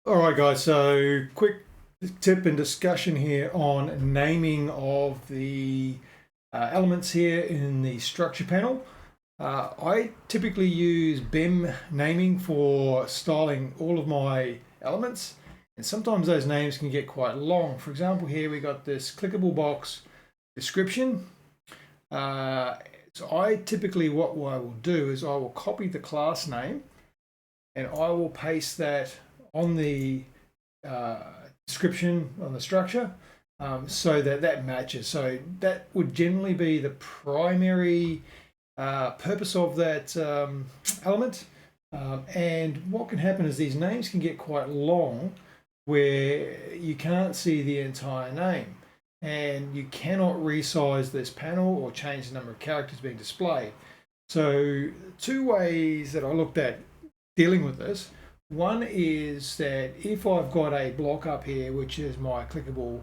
All right, guys. So, quick tip and discussion here on naming of the elements here in the structure panel. I typically use BEM naming for styling all of my elements, and sometimes those names can get quite long. For example, here we got this clickable box description. So I typically, what I will do is I will copy the class name and I will paste that on the uh, description on the structure, so that that matches. So that would generally be the primary purpose of that element. And what can happen is these names can get quite long where you can't see the entire name and you cannot resize this panel or change the number of characters being displayed. So two ways that I looked at dealing with this. One is that if I've got a block up here, which is my clickable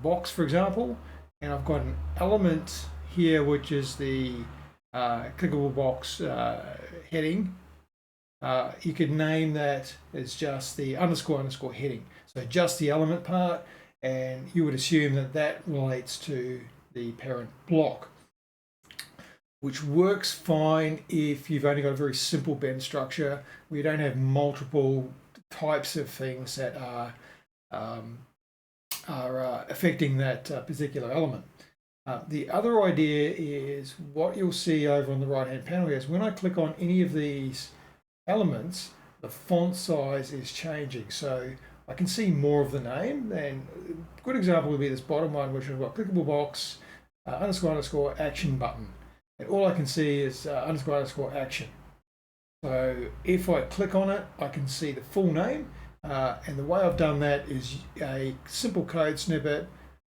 box, for example, and I've got an element here, which is the clickable box heading, you could name that as just the underscore heading. So just the element part, and you would assume that that relates to the parent block, which works fine if you've only got a very simple BEM structure where you don't have multiple types of things that are affecting that particular element. The other idea is what you'll see over on the right hand panel here is when I click on any of these elements, the font size is changing. So I can see more of the name. And a good example would be this bottom one, which is got clickable box underscore action button. And all I can see is underscore action. So if I click on it, I can see the full name. And the way I've done that is a simple code snippet,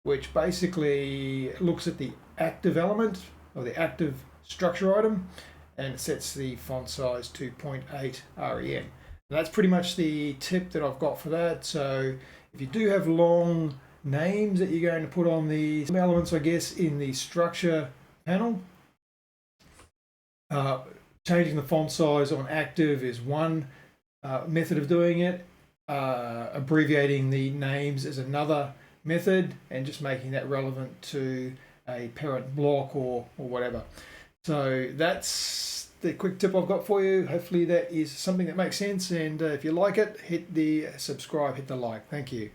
which basically looks at the active element or the active structure item and sets the font size to 0.8 REM. And that's pretty much the tip that I've got for that. So if you do have long names that you're going to put on these elements, I guess, in the structure panel, changing the font size on active is one method of doing it. Abbreviating the names is another method, and just making that relevant to a parent block or whatever. So that's the quick tip I've got for you. Hopefully that is something that makes sense, and if you like it, hit the subscribe, hit the like. Thank you.